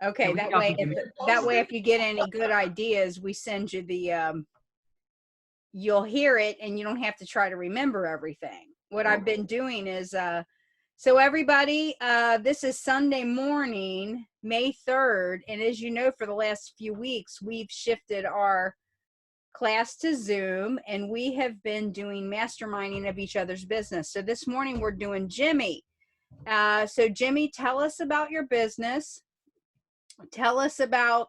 Okay, we that help way, you. that way, if you get any good ideas, we send you the, you'll hear it and you don't have to try to remember everything. What I've been doing is, so everybody, this is Sunday morning, May 3rd. And as you know, for the last few weeks, we've shifted our class to Zoom and we have been doing masterminding of each other's business. So this morning we're doing Jimmie. So Jimmie, tell us about your business. Tell us about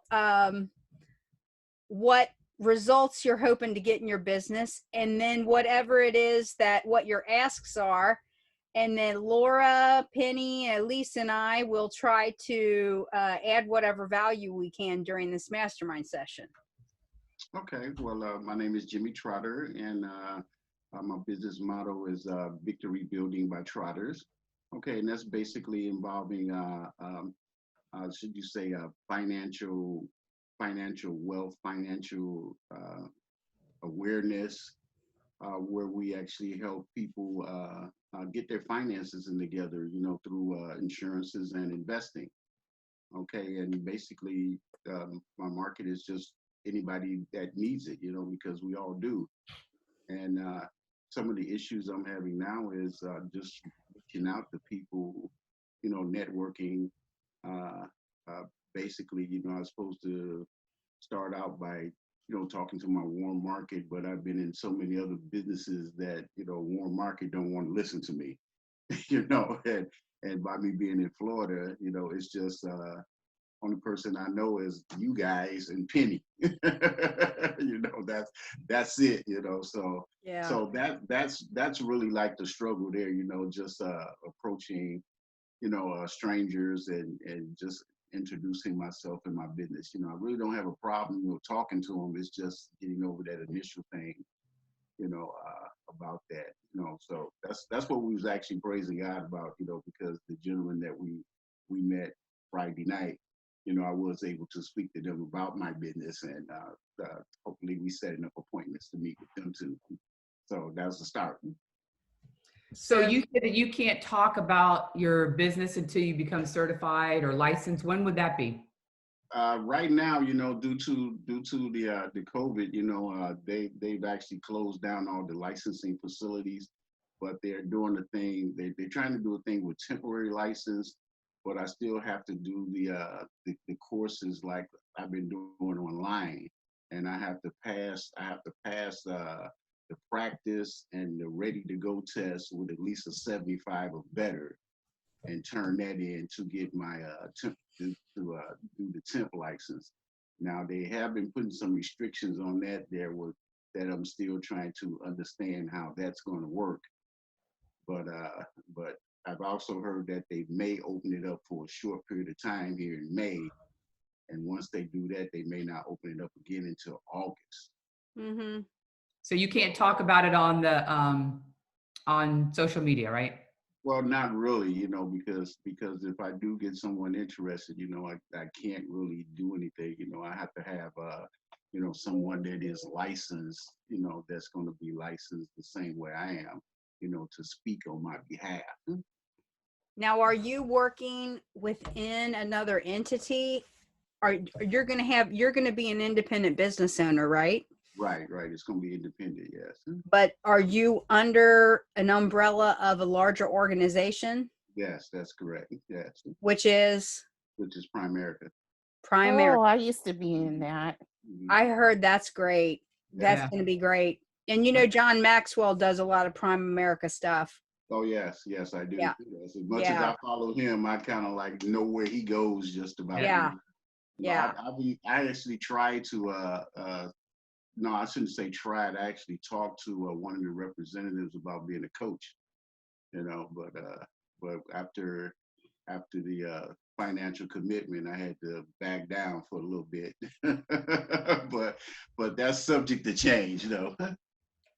what results you're hoping to get in your business, and then whatever it is that what your asks are. And then Laura, Penny, Elise, and I will try to add whatever value we can during this mastermind session. Okay, well, my name is Jimmie Trotter, and my business motto is Victory Building by Trotters. Okay, and that's basically involving, should you say, financial wealth, financial awareness, where we actually help people get their finances in together, through insurances and investing. Okay, and basically, my market is just anybody that needs it, because we all do. And some of the issues I'm having now is just reaching out to people, networking. Basically, I was supposed to start out by, talking to my warm market, but I've been in so many other businesses that, warm market don't want to listen to me, and by me being in Florida, it's just, only person I know is you guys and Penny. That's it. So Yeah. so that's really like the struggle there. Just approaching strangers and just introducing myself and my business. I really don't have a problem talking to them. It's just getting over that initial thing. About that. So that's what we was actually praising God about. Because the gentleman that we met Friday night. I was able to speak to them about my business, and hopefully we setting up appointments to meet with them too. So that was the start. So you said that you can't talk about your business until you become certified or licensed. When would that be? Right now, due to the COVID, they've actually closed down all the licensing facilities, but they're doing the thing. They're trying to do a thing with temporary license. But I still have to do the courses like I've been doing online, and I have to pass the practice and the ready to go test with at least a 75 or better, and turn that in to get my do the temp license. Now they have been putting some restrictions on that that I'm still trying to understand how that's going to work, but I've also heard that they may open it up for a short period of time here in May. And once they do that, they may not open it up again until August. Mm-hmm. So you can't talk about it on the on social media, right? Well, not really, because if I do get someone interested, I can't really do anything. I have to have someone that is licensed, that's going to be licensed the same way I am, to speak on my behalf. Now, are you working within another entity? You're going to be an independent business owner, right? Right. It's going to be independent, yes. But are you under an umbrella of a larger organization? Yes, that's correct. Yes. Which is Primerica. Primerica. Oh, I used to be in that. I heard that's great. That's going to be great. And John Maxwell does a lot of Primerica stuff. Oh yes, I do. Yeah. Yes. As much as I follow him, I kind of like know where he goes just about. Yeah. I actually try to no, I shouldn't say tried. I actually talked to one of the representatives about being a coach, but after the financial commitment, I had to back down for a little bit. but that's subject to change, though.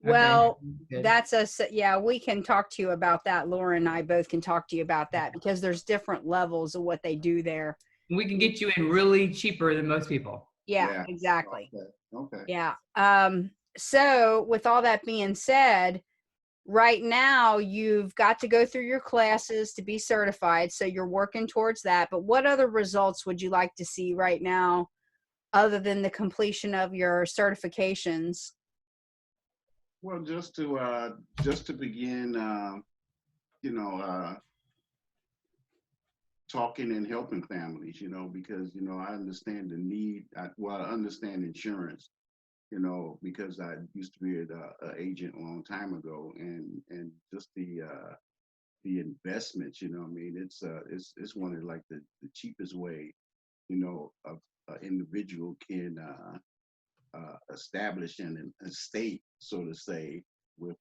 Well, we can talk to you about that. Laura and I both can talk to you about that because there's different levels of what they do there. We can get you in really cheaper than most people. Yeah. Exactly. Okay. Yeah. So with all that being said, right now you've got to go through your classes to be certified, so you're working towards that. But what other results would you like to see right now other than the completion of your certifications? Well, just to begin, you know, talking and helping families, because I understand the need. I understand insurance, because I used to be an agent a long time ago, and just the investments. I mean, it's one of like the cheapest way, of individual can establish an estate, so to say, with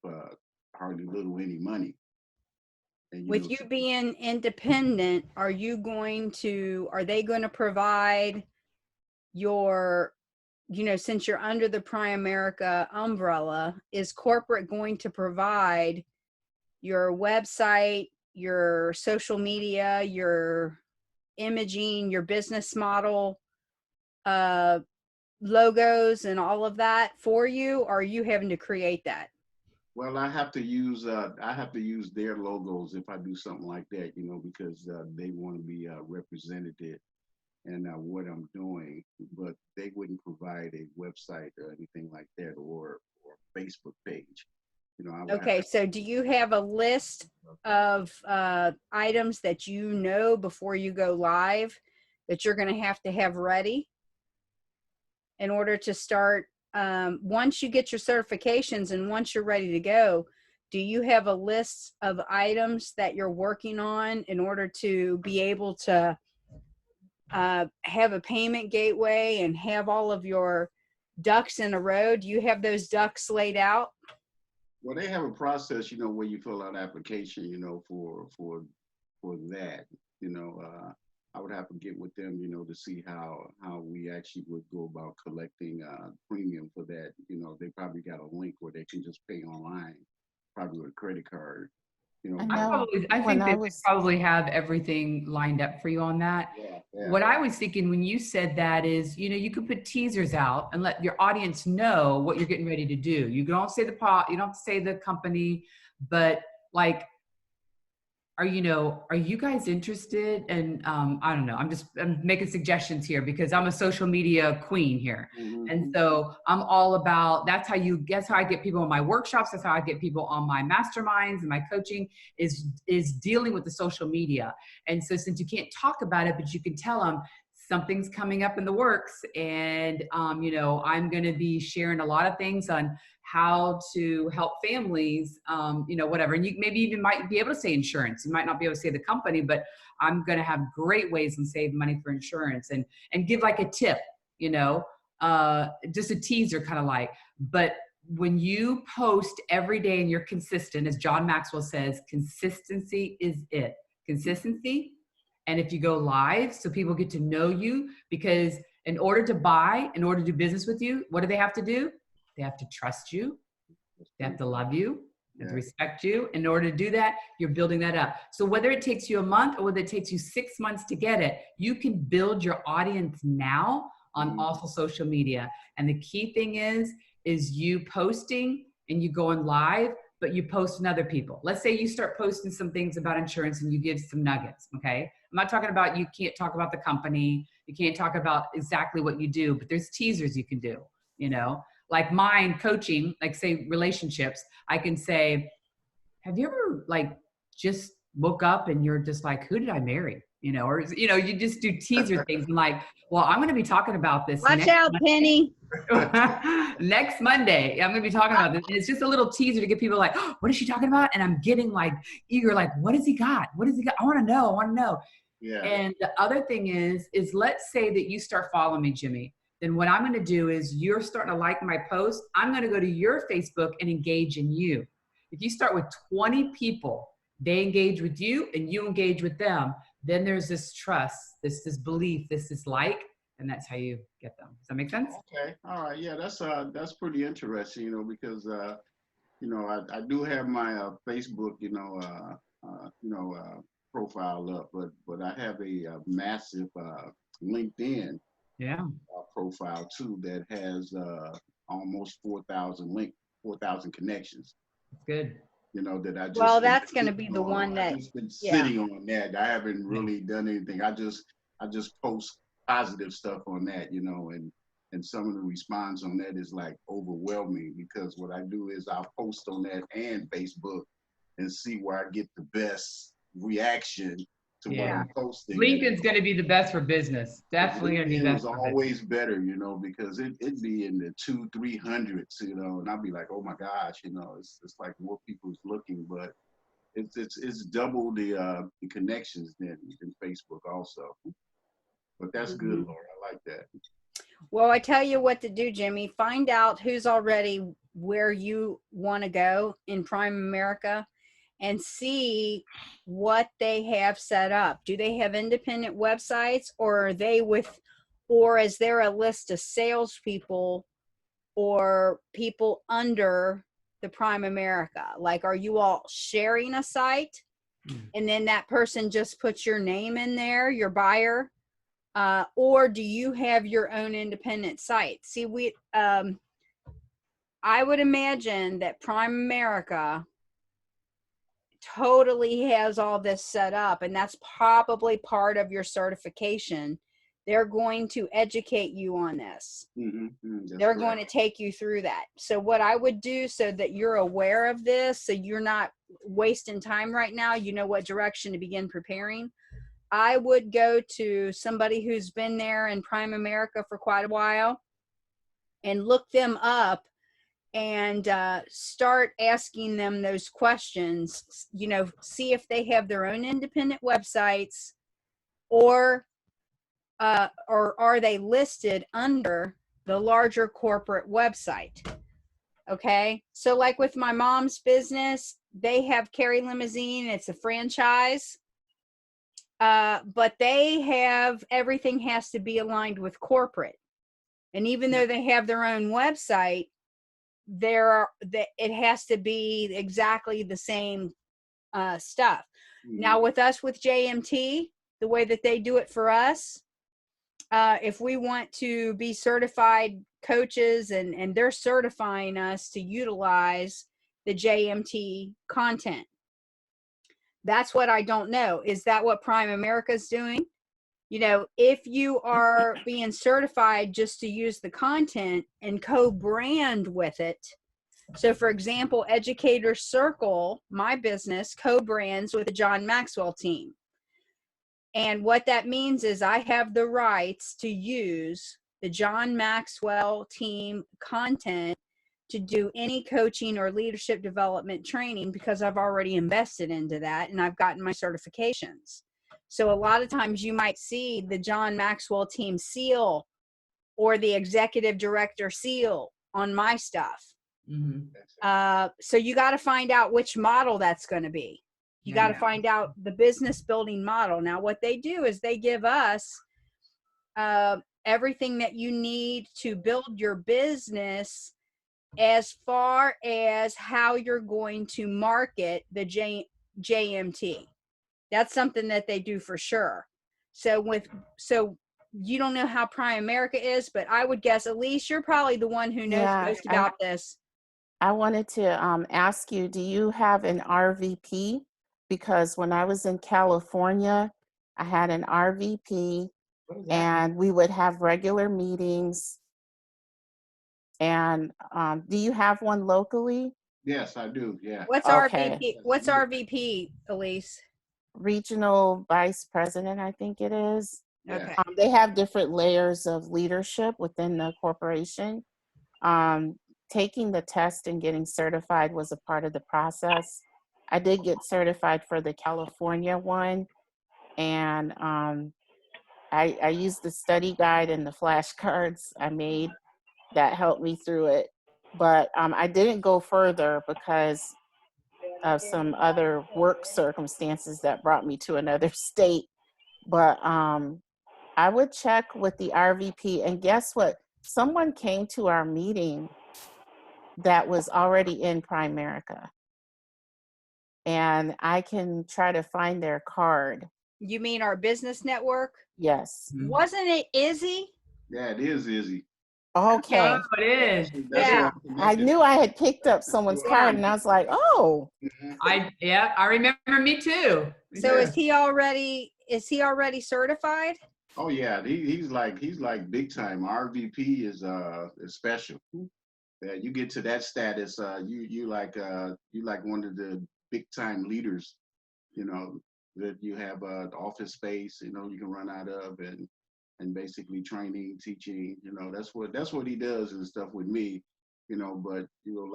hardly little any money. And With you being independent, are they going to provide your, since you're under the Primerica umbrella, is corporate going to provide your website, your social media, your imaging, your business model, uh, logos and all of that for you, or are you having to create that? Well, I have to use their logos if I do something like that, because they want to be represented in what I'm doing, but they wouldn't provide a website or anything like that, or Facebook page. I would have Okay, so do you have a list of items that before you go live that you're going to have ready in order to start? Once you get your certifications and once you're ready to go, do you have a list of items that you're working on in order to be able to have a payment gateway and have all of your ducks in a row? Do you have those ducks laid out? Well, they have a process, where you fill out application, for that. I would have to get with them, to see how we actually would go about collecting premium for that. They probably got a link where they can just pay online, probably with a credit card. I think they would probably have everything lined up for you on that. Yeah. What I was thinking when you said that is, you could put teasers out and let your audience know what you're getting ready to do. You don't say you don't say the company, but like, are you guys interested? And I don't know, I'm making suggestions here because I'm a social media queen here. Mm-hmm. And so I'm all about, that's how I get people in my workshops. That's how I get people on my masterminds and my coaching is dealing with the social media. And so since you can't talk about it, but you can tell them something's coming up in the works, and I'm going to be sharing a lot of things on how to help families, whatever. And you maybe even might be able to say insurance. You might not be able to say the company, but I'm going to have great ways to save money for insurance and give like a tip, just a teaser kind of like. But when you post every day and you're consistent, as John Maxwell says, consistency is it. Consistency. And if you go live, so people get to know you, because in order to do business with you, what do they have to do? They have to trust you. They have to love you. They have to respect you. In order to do that, you're building that up. So whether it takes you a month or whether it takes you 6 months to get it, you can build your audience now on also social media. And the key thing is you posting and you going live, but you post in other people. Let's say you start posting some things about insurance and you give some nuggets, okay? I'm not talking about, you can't talk about the company, you can't talk about exactly what you do, but there's teasers you can do, like mine coaching, like say relationships, I can say, have you ever like just woke up and you're just like, who did I marry? Or, you just do teaser things and like, well, I'm going to be talking about this. Watch out, Penny. Next Monday, I'm going to be talking about this. And it's just a little teaser to get people like, oh, what is she talking about? And I'm getting like eager, like, what has he got? What has he got? I want to know. Yeah. And the other thing is let's say that you start following me, Jimmie. Then what I'm going to do is you're starting to like my post. I'm going to go to your Facebook and engage in you. If you start with 20 people, they engage with you and you engage with them, then there's this trust, this belief, this like, and that's how you get them. Does that make sense? Okay. All right. Yeah, that's pretty interesting, because I do have my Facebook, profile up, but I have a massive LinkedIn profile too that has almost 4,000 connections. Good. you know, that I Well, just been that's going to be sitting the on. one I that, just been yeah. sitting on that. I haven't really done anything. I just post positive stuff on that, you know, and some of the response on that is like overwhelming because what I do is I'll post on that and Facebook and see where I get the best reaction to what Yeah. I'm posting. LinkedIn's going to be the best for business. Definitely going to be LinkedIn is best for business. always better, you know, because it'd be in the 200-300s, you know, and I'd be like, oh my gosh, you know, it's like more people's looking, but it's double the connections than Facebook also. But that's good, Mhm. Laura. I like that. Well, I tell you what to do, Jimmy. Find out who's already where you want to go in Prime America and see what they have set up. Do they have independent websites, or are they with, or is there a list of salespeople or people under the Prime America? Like, are you all sharing a site and then that person just puts your name in there, your buyer? Or do you have your own independent site? See, I would imagine that Prime America totally has all this set up, and that's probably part of your certification. They're going to educate you on this. They're going to take you through that. So what I would do so that you're aware of this, so you're not wasting time right now, you know what direction to begin preparing. I would go to somebody who's been there in Prime America for quite a while and look them up and start asking them those questions, you know, see if they have their own independent websites or are they listed under the larger corporate website. Okay. So like with my mom's business, they have Carrie Limousine. It's a franchise. But they have, everything has to be aligned with corporate. And even though they have their own website, it has to be exactly the same stuff. Now with us, with JMT, the way that they do it for us, if we want to be certified coaches and they're certifying us to utilize the JMT content. That's what I don't know. Is that what Prime America is doing? You know, if you are being certified just to use the content and co-brand with it. So for example, Educator Circle, my business, co-brands with the John Maxwell team. And what that means is I have the rights to use the John Maxwell team content to do any coaching or leadership development training because I've already invested into that and I've gotten my certifications. So a lot of times you might see the John Maxwell team seal or the executive director seal on my stuff. So you got to find out which model that's going to be. You got to find out the business building model. Now, what they do is they give us everything that you need to build your business as far as how you're going to market the JMT. That's something that they do for sure. So you don't know how Prime America is, but I would guess, Elise, you're probably the one who knows most about this. I wanted to ask you, do you have an RVP? Because when I was in California, I had an RVP and we would have regular meetings. And do you have one locally? Yes, I do. Yeah. What's RVP? What's RVP, Elise? Regional Vice President, I think it is. Okay. They have different layers of leadership within the corporation. Taking the test and getting certified was a part of the process. I did get certified for the California one, and I used the study guide and the flashcards I made that helped me through it. But I didn't go further because of some other work circumstances that brought me to another state. But I would check with the RVP, and guess what? Someone came to our meeting that was already in Primerica. And I can try to find their card. You mean our business network? Yes. Wasn't it Izzy? Yeah, it is Izzy. Okay. Oh, it is. That's Yeah. what I'm I connected. knew I had picked up someone's card and I was like, oh, Mhm. I remember me too. So Yeah. is he already certified? Oh yeah, he's like big time. RVP is special. Yeah, you get to that status, you like one of the big time leaders, you know, that you have office space, you know, you can run out of and basically training, teaching, you know, that's what he does and stuff with me, you know, but you know,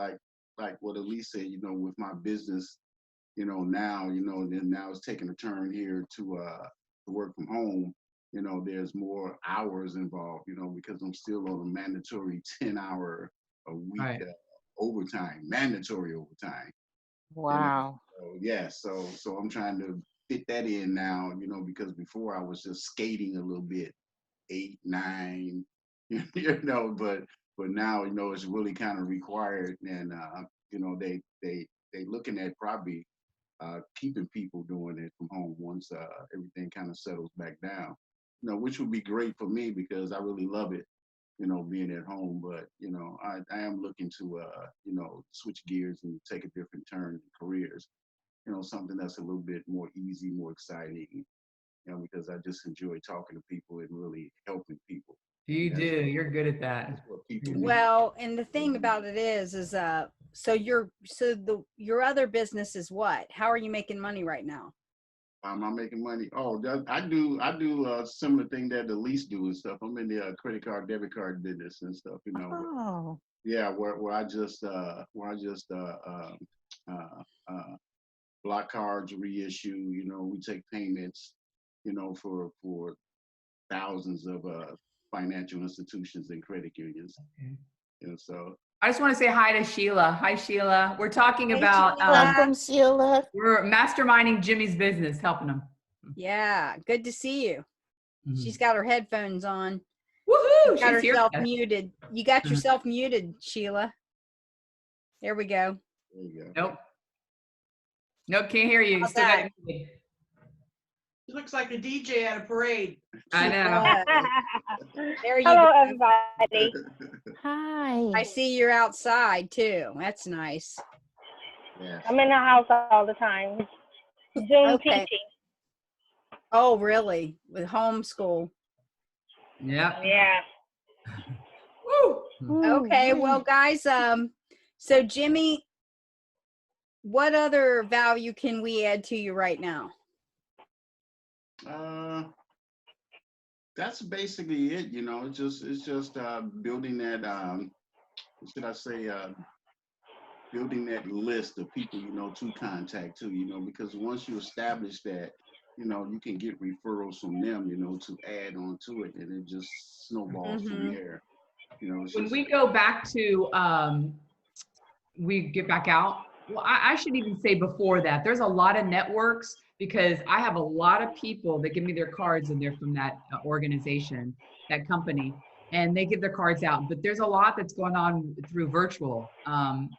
like what Elise said, you know, with my business, you know, now, you know, then now it's taking a turn here to work from home. You know, there's more hours involved, you know, because I'm still on a mandatory 10-hour a week Right. overtime, mandatory overtime. You know, wow. so yeah, so I'm trying to fit that in now, you know, because before I was just skating a little bit, 8, 9, you know, but now, you know, it's really kind of required, and you know, they looking at probably keeping people doing it from home once everything kind of settles back down. You know, which would be great for me because I really love it, you know, being at home. But you know, I am looking to you know, switch gears and take a different turn in careers. You know, something that's a little bit more easy, more exciting. You know, because I just enjoy talking to people and really helping people. You do. That's You're good at that. that's what people Mhm. need. Well, and the thing about it is so your other business is what? How are you making money right now? Am I making money? Oh, I do similar thing that the lease do and stuff. I'm in the credit card, debit card business and stuff. You know, Oh, yeah, where I just uh, uh, block cards, reissue. You know, we take payments. You know, for thousands of financial institutions and credit unions. Okay. You know, so I just want to say hi to Sheila. Hi, Sheila. We're talking Hey, about Sheila. welcome, Sheila. we're masterminding Jimmy's business, helping him. Yeah, good to see you. Mhm. She's got her headphones on. Woohoo! Got She's here. herself muted. You got Mhm. yourself muted, Sheila. There we go. there you go. Nope. Nope. Can't hear you. You How's still got that? it muted. She looks like a DJ at a parade. I She know. does. There you Hello, go. everybody. Hi. I see you're outside too. That's nice. Yes. I'm in the house all the time. Zoom Okay. teaching. Oh, really? With homeschool. Yep. Yeah. Woo. Okay, Ooh, well, guys, so Jimmie, what other value can we add to you right now? That's basically it. You know, it's just building that. What should I say? Building that list of people, you know, to contact too. You know, because once you establish that, you know, you can get referrals from them. You know, to add on to it, and it just snowballs from Mhm. there. You know, it's When just we go back to we get back out. Well, I should even say before that, there's a lot of networks because I have a lot of people that give me their cards and they're from that organization, that company, and they give their cards out. But there's a lot that's going on through virtual,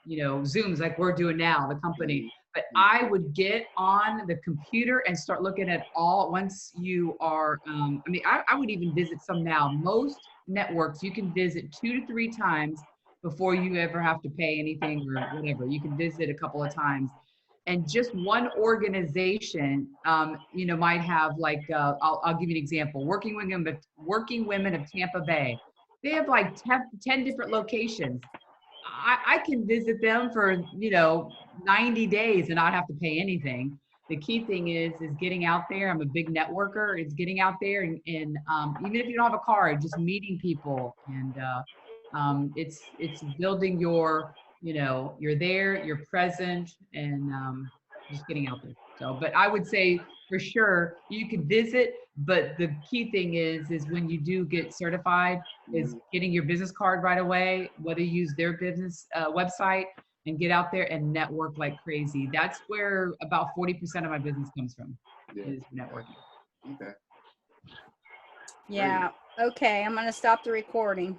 you know, Zooms like we're doing now, the company. But I would get on the computer and start looking at all once you are, I mean, I would even visit some now. Most networks you can visit 2 to 3 times before you ever have to pay anything or whatever. You can visit a couple of times. And just one organization, you know, might have like, I'll give you an example. Working Women of Tampa Bay. They have like 10 different locations. I can visit them for, you know, 90 days and not have to pay anything. The key thing is getting out there. I'm a big networker. Is getting out there and even if you don't have a card, just meeting people and it's building your, you know, you're there, you're present, and just getting out there. So, but I would say for sure you could visit, but the key thing is when you do get certified, is getting your business card right away, whether you use their business website and get out there and network like crazy. That's where about 40% of my business comes from, yeah. is networking. Okay. Yeah. Okay, I'm going to stop the recording.